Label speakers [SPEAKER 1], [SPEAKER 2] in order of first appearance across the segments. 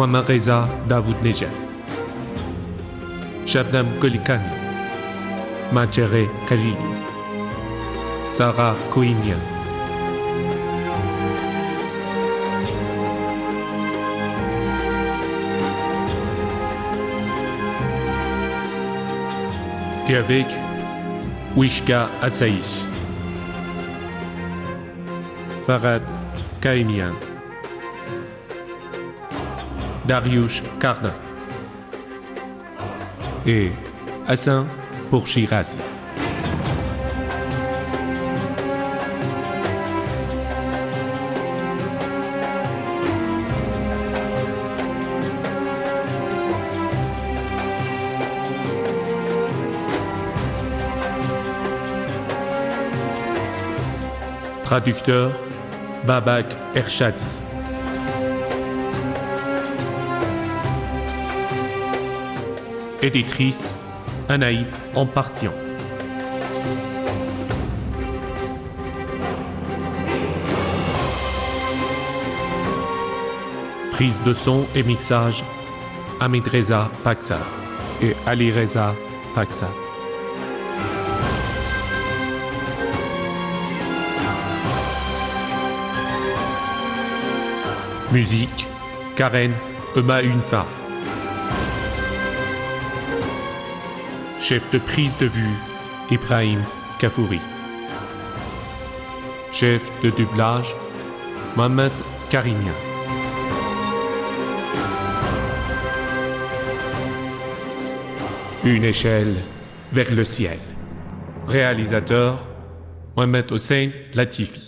[SPEAKER 1] محمد رضا داوود نژاد، شبنم گلیکانی، منچره خلیلی، سارا کوینیان. Et avec Wishka Asaïch, Farad Kaimian, Dariush Karna et Hassan Pourchirazi. Traducteur Babak Ershadi. Éditrice Anaïd Ampartian. Prise de son et mixage Hamid Reza Paksad et Ali Reza Paksad. Musique Karen Ema-Unfa. Chef de prise de vue Ibrahim Kafouri. Chef de doublage Mohamed Karimian. Une échelle vers le ciel. Réalisateur Mohamed Hossein Latifi.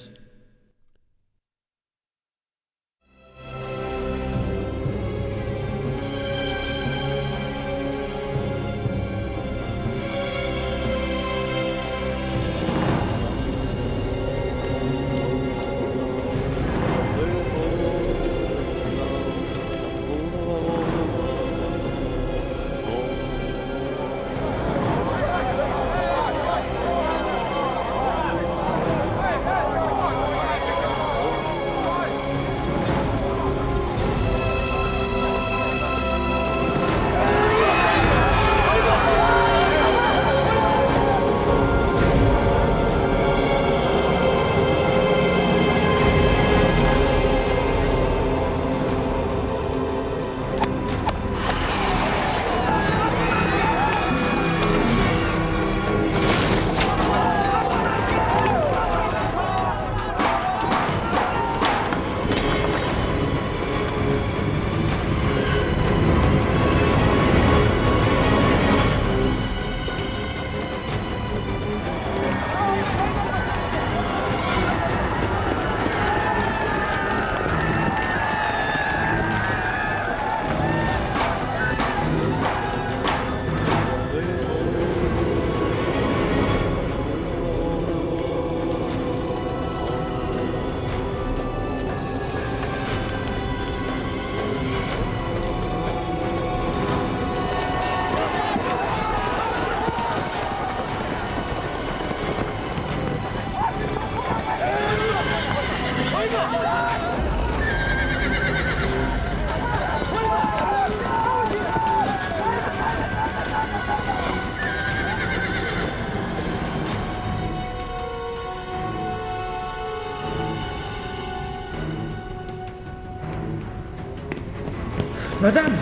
[SPEAKER 2] Madame!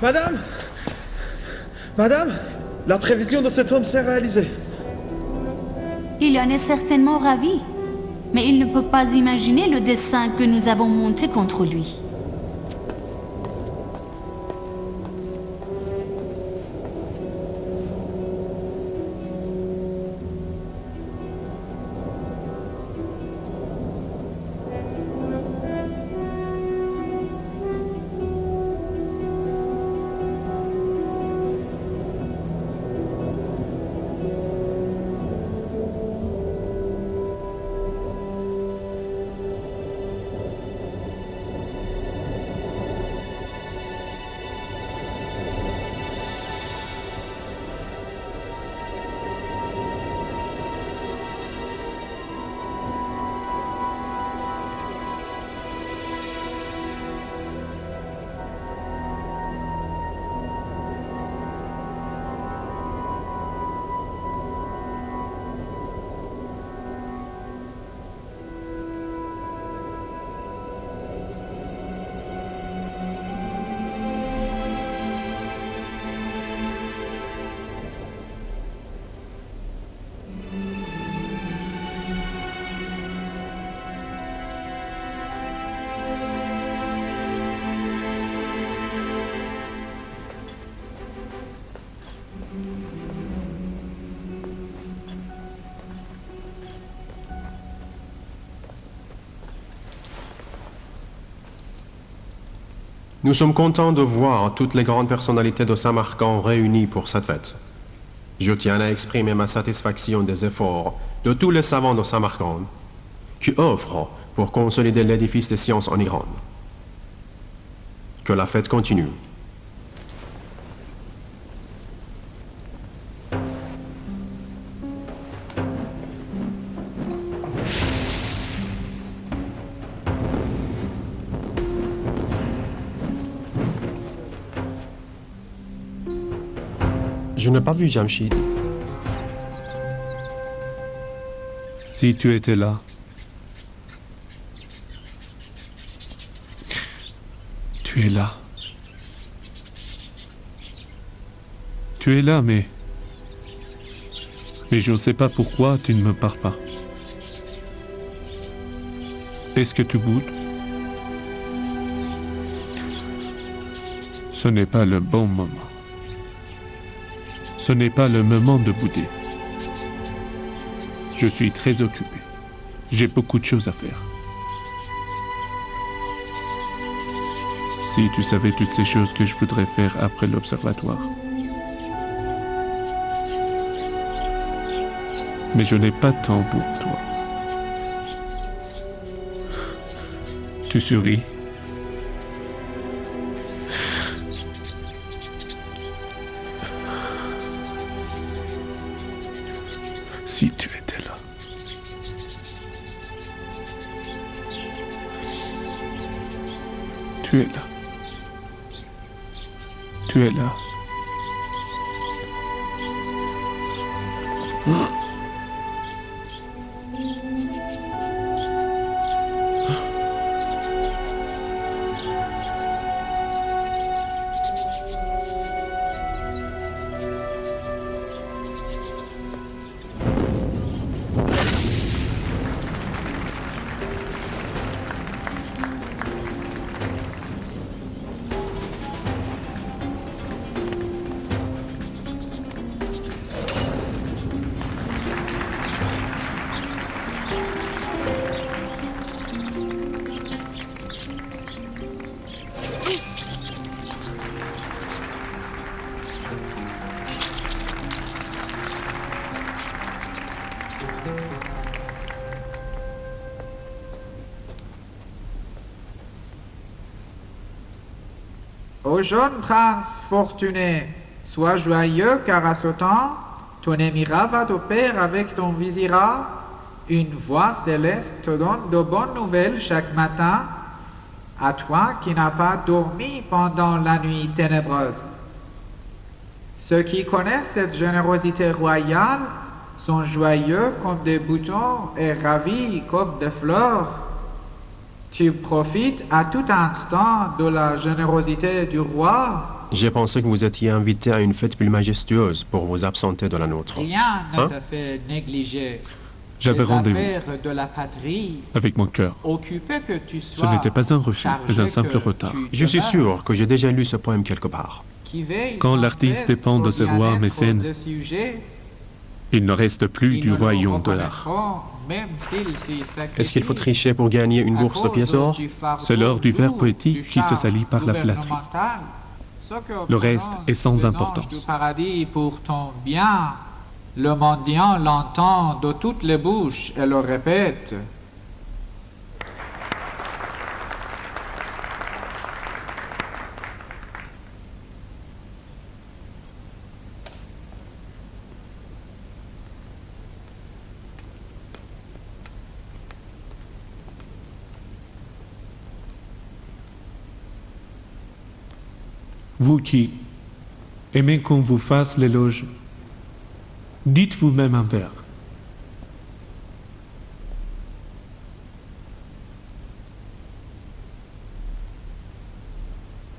[SPEAKER 2] Madame! Madame! La prévision de cet homme s'est réalisée.
[SPEAKER 3] Il en est certainement ravi. Mais il ne peut pas imaginer le dessein que nous avons monté contre lui.
[SPEAKER 4] Nous sommes contents de voir toutes les grandes personnalités de Samarcand réunies pour cette fête. Je tiens à exprimer ma satisfaction des efforts de tous les savants de Samarcand qui œuvrent pour consolider l'édifice des sciences en Iran. Que la fête continue. Je n'ai pas vu Jamshid.
[SPEAKER 1] Si tu étais là, tu es là. Tu es là, mais je ne sais pas pourquoi tu ne me parles pas. Est-ce que tu boudes? Ce n'est pas le bon moment. Ce n'est pas le moment de bouder. Je suis très occupé. J'ai beaucoup de choses à faire. Si tu savais toutes ces choses que je voudrais faire après l'observatoire. Mais je n'ai pas de temps pour toi. Tu souris. Si tu étais là. Tu es là. Tu es là.
[SPEAKER 5] Ô jeune prince fortuné, sois joyeux car à ce temps, ton émirat va de pair avec ton vizirat. Une voix céleste te donne de bonnes nouvelles chaque matin, à toi qui n'as pas dormi pendant la nuit ténébreuse. Ceux qui connaissent cette générosité royale sont joyeux comme des boutons et ravis comme des fleurs. Tu profites à tout instant de la générosité du roi.
[SPEAKER 4] J'ai pensé que vous étiez invité à une fête plus majestueuse pour vous absenter de la nôtre.
[SPEAKER 5] Rien ne te fait négliger.
[SPEAKER 1] J'avais rendez-vous
[SPEAKER 5] de la patrie.
[SPEAKER 1] avec mon cœur.
[SPEAKER 5] Occupé que tu sois.
[SPEAKER 1] Ce n'était pas un refus, mais un simple retard.
[SPEAKER 4] Je suis sûr que j'ai déjà lu ce poème quelque part.
[SPEAKER 1] Quand l'artiste dépend de ses rois mécènes, il ne reste plus du royaume de l'art.
[SPEAKER 4] Est-ce qu'il faut tricher pour gagner une bourse de pièces d'or?
[SPEAKER 1] C'est l'heure du vers poétique qui se salit par la flatterie. Le reste est sans importance.
[SPEAKER 5] Paradis pour ton bien. Le mendiant l'entend de toutes les bouches et le répète.
[SPEAKER 1] Vous qui aimez qu'on vous fasse l'éloge, dites vous-même un vers.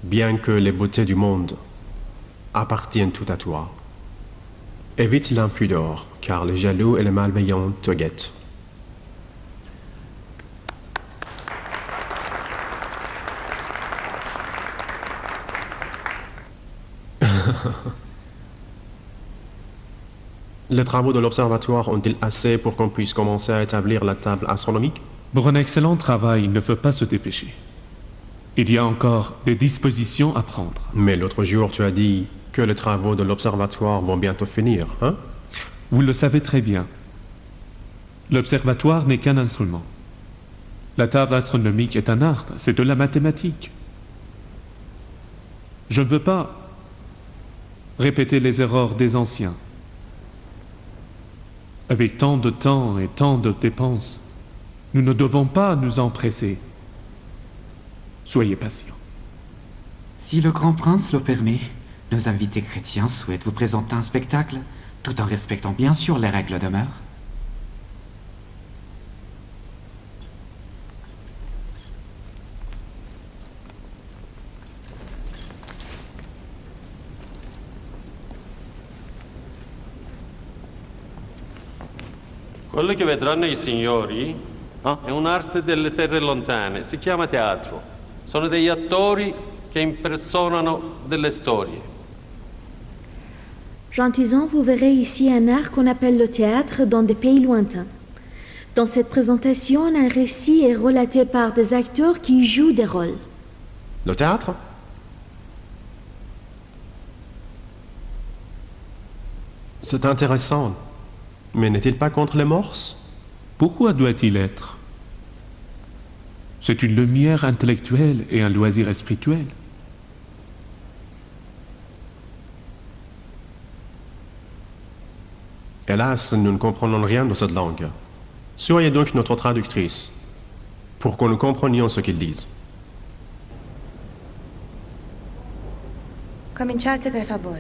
[SPEAKER 4] Bien que les beautés du monde appartiennent tout à toi, évite l'impudeur, car les jaloux et les malveillants te guettent. Les travaux de l'observatoire ont-ils assez pour qu'on puisse commencer à établir la table astronomique?
[SPEAKER 1] Pour un excellent travail, il ne faut pas se dépêcher. Il y a encore des dispositions à prendre.
[SPEAKER 4] Mais l'autre jour, tu as dit que les travaux de l'observatoire vont bientôt finir, hein?
[SPEAKER 1] Vous le savez très bien. L'observatoire n'est qu'un instrument. La table astronomique est un art, c'est de la mathématique. Je ne veux pas répéter les erreurs des anciens. Avec tant de temps et tant de dépenses, nous ne devons pas nous empresser. Soyez patients.
[SPEAKER 6] Si le grand prince le permet, nos invités chrétiens souhaitent vous présenter un spectacle, tout en respectant bien sûr les règles de mœurs.
[SPEAKER 7] Quello che vedranno i signori è un'arte delle terre lontane, si chiama teatro. Sono degli attori che impersonano delle storie.
[SPEAKER 8] Jean Tison, vous verrez ici un art qu'on appelle le théâtre dans des pays lointains. Dans cette présentation, un récit est relaté par des acteurs qui jouent des rôles.
[SPEAKER 4] Le théâtre? C'est intéressant. Mais n'est-il pas contre les morses?
[SPEAKER 1] Pourquoi doit-il être? C'est une lumière intellectuelle et un loisir spirituel.
[SPEAKER 4] Hélas, nous ne comprenons rien de cette langue. Soyez donc notre traductrice, pour que nous comprenions ce qu'ils disent.
[SPEAKER 9] Cominciate per favore.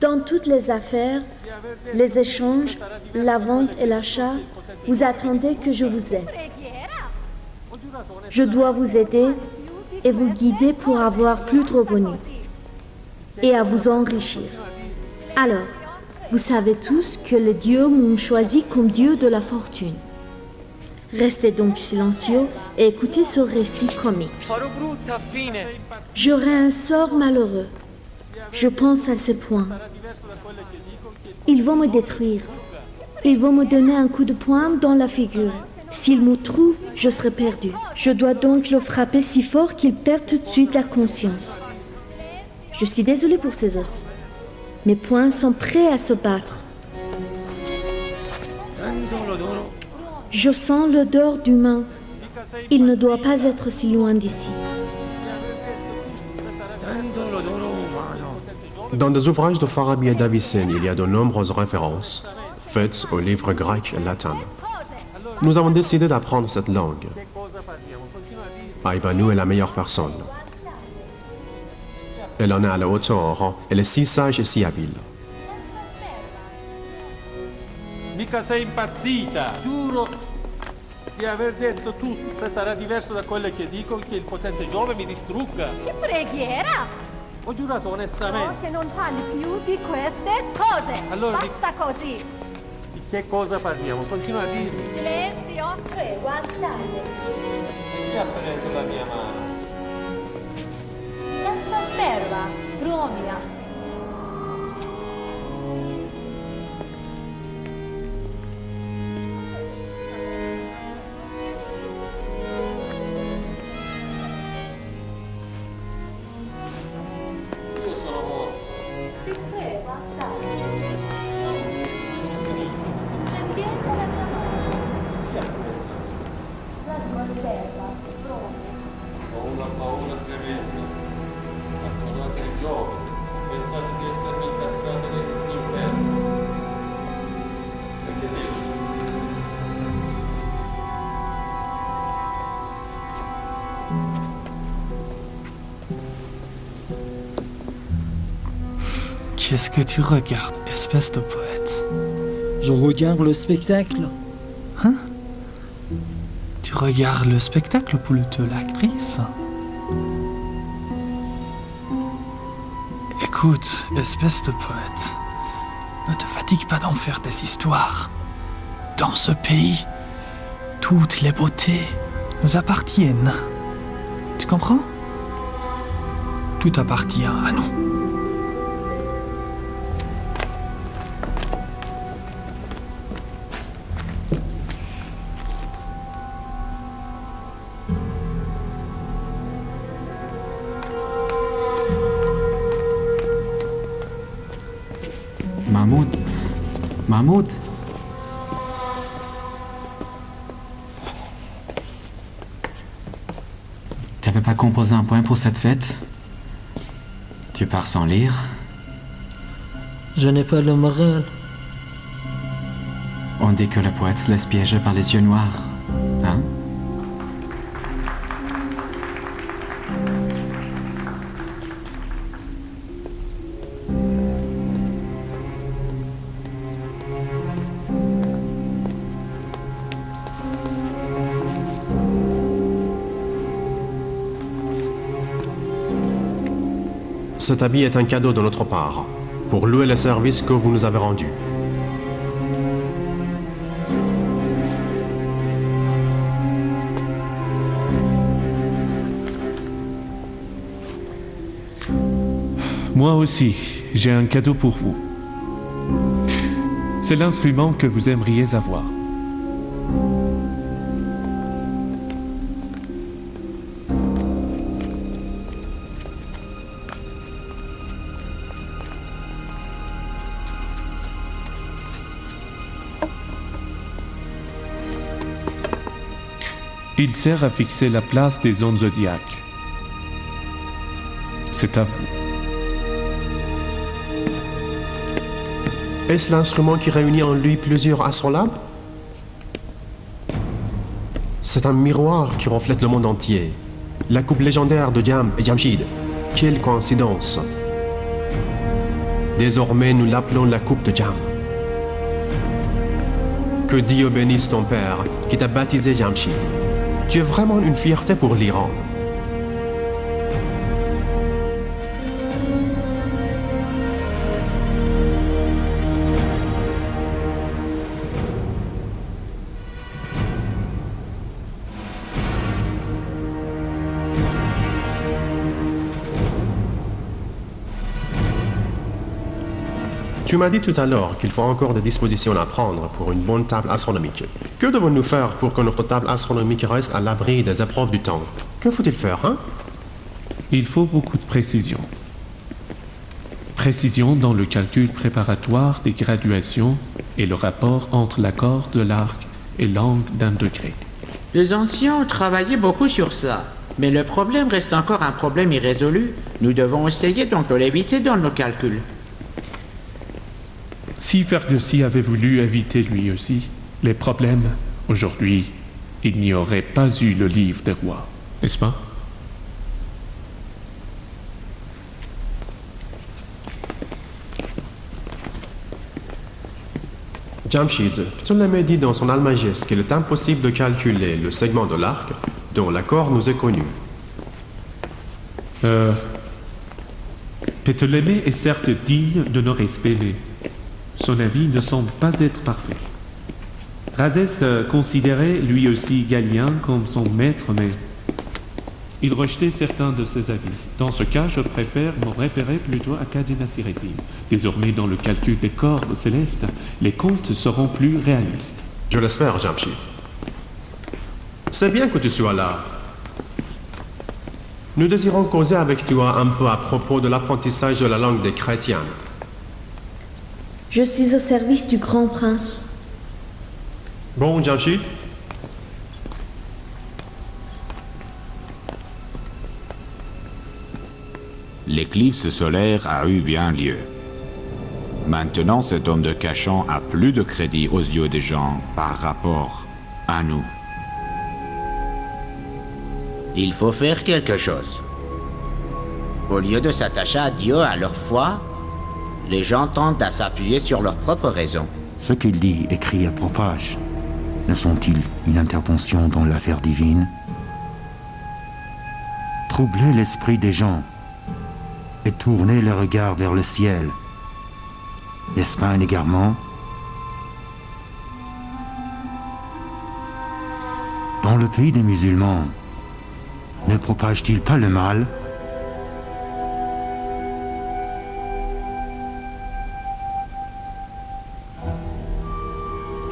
[SPEAKER 8] Dans toutes les affaires, les échanges, la vente et l'achat, vous attendez que je vous aide. Je dois vous aider et vous guider pour avoir plus de revenus et à vous enrichir. Alors, vous savez tous que les dieux m'ont choisi comme dieu de la fortune. Restez donc silencieux et écoutez ce récit comique. J'aurai un sort malheureux. Je pense à ce point. Ils vont me détruire. Ils vont me donner un coup de poing dans la figure. S'ils me trouvent, je serai perdu. Je dois donc le frapper si fort qu'il perd tout de suite la conscience. Je suis désolée pour ces os. Mes poings sont prêts à se battre. Je sens l'odeur d'humain. Il ne doit pas être si loin d'ici.
[SPEAKER 4] Dans des ouvrages de Farabi et d'Avicenne, il y a de nombreuses références faites aux livres grecs et latins. Nous avons décidé d'apprendre cette langue. Aïbanou est la meilleure personne. Elle en est à la hauteur, elle est si sage et si habile.
[SPEAKER 7] Mica sei impazzita! Giuro di aver detto tutto. Se sarà diverso da quello che dico, che il potente Giove mi distrugga.
[SPEAKER 3] Che preghiera!
[SPEAKER 7] Ho giurato onestamente.
[SPEAKER 3] No, che non parli più di queste cose.
[SPEAKER 7] Allora,
[SPEAKER 3] basta così.
[SPEAKER 7] Di che cosa parliamo? Continua a dirmi.
[SPEAKER 3] Silenzio. Prego, alzate.
[SPEAKER 7] Chi ha preso la mia mano?
[SPEAKER 3] La sua serva, Romia.
[SPEAKER 10] Qu'est-ce que tu regardes, espèce de poète?
[SPEAKER 11] Je regarde le spectacle.
[SPEAKER 10] Hein? Tu regardes le spectacle ou plutôt l'actrice? Écoute, espèce de poète, ne te fatigue pas d'en faire des histoires. Dans ce pays, toutes les beautés nous appartiennent. Tu comprends? Tout appartient à nous.
[SPEAKER 6] Mahmoud. T'avais pas composé un poème pour cette fête? Tu pars sans lire?
[SPEAKER 10] Je n'ai pas le moral.
[SPEAKER 6] On dit que le poète se laisse piéger par les yeux noirs. Hein?
[SPEAKER 4] Cet habit est un cadeau de notre part, pour louer le service que vous nous avez rendu.
[SPEAKER 1] Moi aussi, j'ai un cadeau pour vous. C'est l'instrument que vous aimeriez avoir. Il sert à fixer la place des zones zodiaques. C'est à vous.
[SPEAKER 4] Est-ce l'instrument qui réunit en lui plusieurs astrolabes? C'est un miroir qui reflète le monde entier. La coupe légendaire de Jam et Jamshid. Quelle coïncidence! Désormais, nous l'appelons la coupe de Jam. Que Dieu bénisse ton père qui t'a baptisé Jamshid. Tu es vraiment une fierté pour l'Iran. Tu m'as dit tout à l'heure qu'il faut encore des dispositions à prendre pour une bonne table astronomique. Que devons-nous faire pour que notre table astronomique reste à l'abri des épreuves du temps? Que faut-il faire, hein?
[SPEAKER 1] Il faut beaucoup de précision. Précision dans le calcul préparatoire des graduations et le rapport entre l'accord de l'arc et l'angle d'un degré.
[SPEAKER 5] Les anciens ont travaillé beaucoup sur ça. Mais le problème reste encore un problème irrésolu. Nous devons essayer donc de l'éviter dans nos calculs.
[SPEAKER 1] Si Ferdowsi avait voulu éviter lui aussi les problèmes, aujourd'hui, il n'y aurait pas eu le livre des rois, n'est-ce pas?
[SPEAKER 4] Jamshid, Ptolémée dit dans son Almageste qu'il est impossible de calculer le segment de l'arc dont l'accord nous est connu.
[SPEAKER 1] Ptolémée est certes digne de nos respects, mais son avis ne semble pas être parfait. Rhazès considérait lui aussi Galien comme son maître, mais il rejetait certains de ses avis. Dans ce cas, je préfère me référer plutôt à Kadinasireddin. Désormais, dans le calcul des corps célestes, les comptes seront plus réalistes.
[SPEAKER 4] Je l'espère, Jamshid. C'est bien que tu sois là. Nous désirons causer avec toi un peu à propos de l'apprentissage de la langue des chrétiens.
[SPEAKER 8] Je suis au service du grand prince.
[SPEAKER 4] Bon, Jamshid.
[SPEAKER 9] L'éclipse solaire a eu bien lieu. Maintenant, cet homme de Cachan a plus de crédit aux yeux des gens par rapport à nous.
[SPEAKER 11] Il faut faire quelque chose. Au lieu de s'attacher à Dieu, à leur foi, les gens tendent à s'appuyer sur leurs propres raisons.
[SPEAKER 12] Ce qu'il dit, écrit et propage ne sont-ils une intervention dans l'affaire divine? Troubler l'esprit des gens et tourner le regard vers le ciel, n'est-ce pas un égarement? Dans le pays des musulmans, ne propage-t-il pas le mal?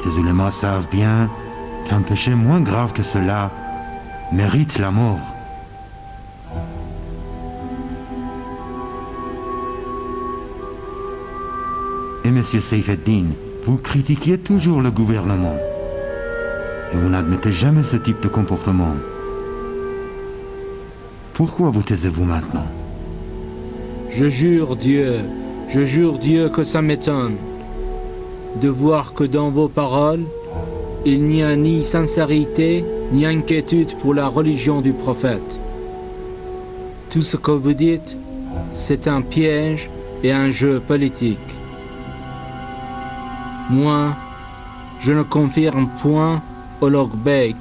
[SPEAKER 12] Les ulémas savent bien qu'un péché moins grave que cela mérite la mort. Et monsieur Seyfeddin, vous critiquiez toujours le gouvernement. Et vous n'admettez jamais ce type de comportement. Pourquoi vous taisez-vous maintenant?
[SPEAKER 13] Je jure Dieu que ça m'étonne de voir que dans vos paroles, il n'y a ni sincérité ni inquiétude pour la religion du prophète. Tout ce que vous dites, c'est un piège et un jeu politique. Moi, je ne confirme point Ulugh Beg,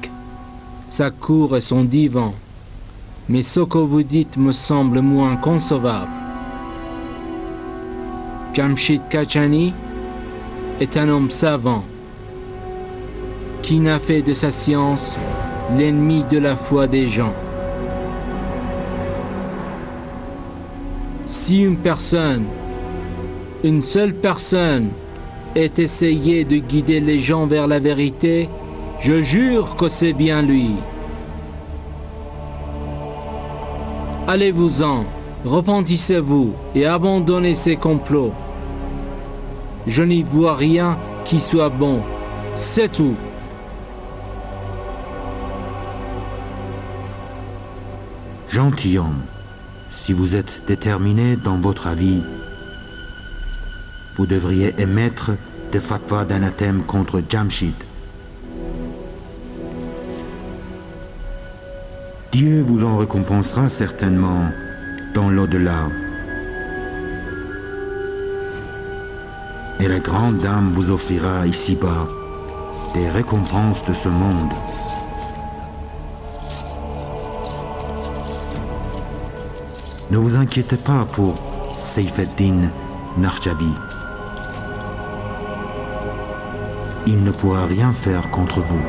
[SPEAKER 13] sa cour et son divan, mais ce que vous dites me semble moins concevable. Jamshid Kachani est un homme savant qui n'a fait de sa science l'ennemi de la foi des gens. Si une seule personne ait essayé de guider les gens vers la vérité, je jure que c'est bien lui. Allez-vous-en, repentissez-vous et abandonnez ces complots. Je n'y vois rien qui soit bon, c'est tout.
[SPEAKER 12] Gentilhomme, si vous êtes déterminé dans votre avis, vous devriez émettre des fatwas d'anathème contre Jamshid. Dieu vous en récompensera certainement dans l'au-delà. Et la grande dame vous offrira ici-bas des récompenses de ce monde. Ne vous inquiétez pas pour Seyfeddin Narjavi. Il ne pourra rien faire contre vous.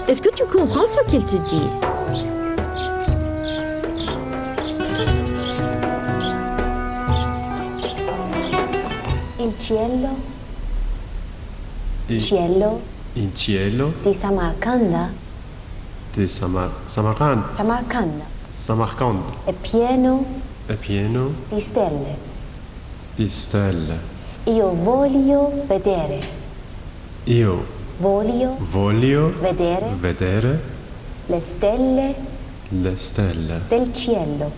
[SPEAKER 8] Est-ce que tu comprends ce qu'il te dit?
[SPEAKER 14] Il cielo di Samarcanda è pieno di stelle. Io voglio vedere le stelle del cielo.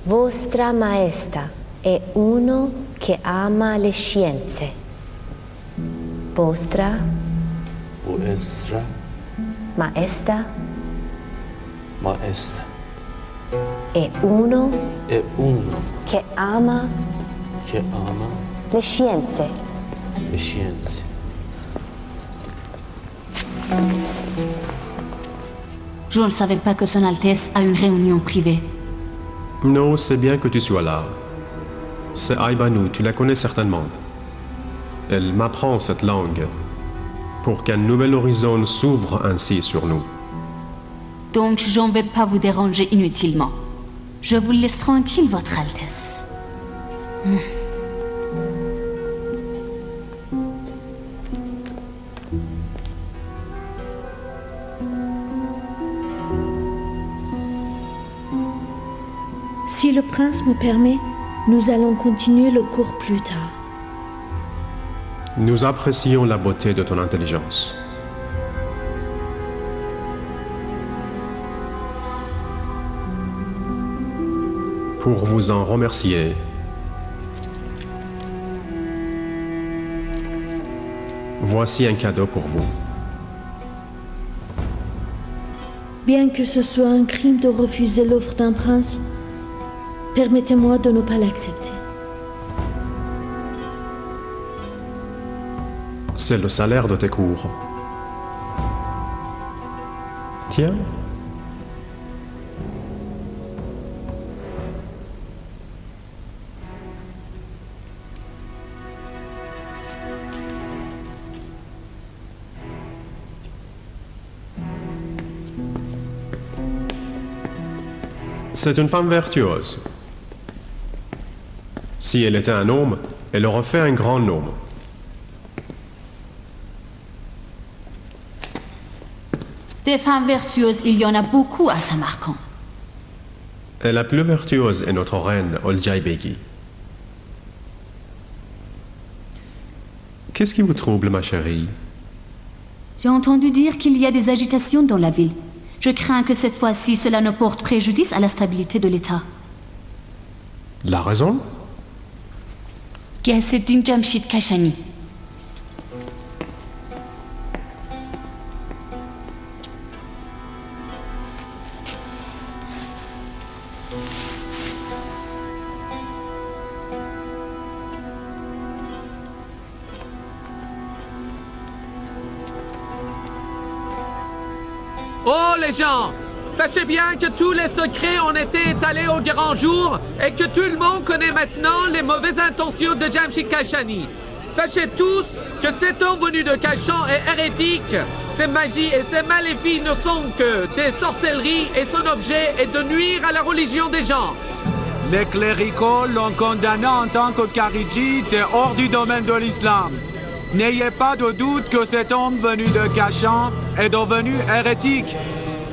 [SPEAKER 14] Vostra Maestà è uno che ama le scienze. Vostra Maestà è uno che ama le scienze.
[SPEAKER 3] Je ne savais pas que Son Altesse a une réunion privée.
[SPEAKER 4] Non, c'est bien que tu sois là. C'est Aibanu, tu la connais certainement. Elle m'apprend cette langue pour qu'un nouvel horizon s'ouvre ainsi sur nous.
[SPEAKER 3] Donc je ne vais pas vous déranger inutilement. Je vous laisse tranquille, Votre Altesse.
[SPEAKER 8] Si le prince me permet, nous allons continuer le cours plus tard.
[SPEAKER 4] Nous apprécions la beauté de ton intelligence. Pour vous en remercier, voici un cadeau pour vous.
[SPEAKER 8] Bien que ce soit un crime de refuser l'offre d'un prince, permettez-moi de ne pas l'accepter.
[SPEAKER 4] C'est le salaire de tes cours. Tiens. C'est une femme vertueuse. Si elle était un homme, elle aurait fait un grand homme.
[SPEAKER 3] Des femmes vertueuses, il y en a beaucoup à Samarcand.
[SPEAKER 4] Et la plus vertueuse est notre reine, Olcay Begi. Qu'est-ce qui vous trouble, ma chérie?
[SPEAKER 3] J'ai entendu dire qu'il y a des agitations dans la ville. Je crains que cette fois-ci, cela ne porte préjudice à la stabilité de l'État.
[SPEAKER 4] La raison?
[SPEAKER 3] Ghiyasettin Jamshid Kashani.
[SPEAKER 15] Oh les gens, sachez bien que tous les secrets ont été étalés au grand jour et que tout le monde connaît maintenant les mauvaises intentions de Jamshid Kashani. Sachez tous que cet homme venu de Kashan est hérétique. Ses magies et ses maléfices ne sont que des sorcelleries et son objet est de nuire à la religion des gens.
[SPEAKER 16] Les cléricaux l'ont condamné en tant que kharijite et hors du domaine de l'islam. N'ayez pas de doute que cet homme venu de Kashan est devenu hérétique.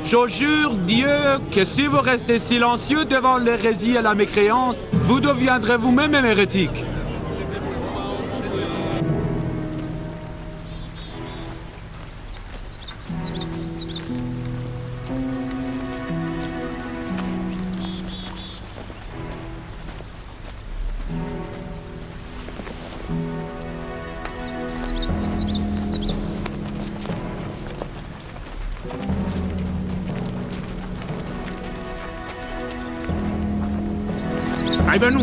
[SPEAKER 16] Je jure Dieu que si vous restez silencieux devant l'hérésie et la mécréance, vous deviendrez vous-même hérétique.
[SPEAKER 13] Aïbanou,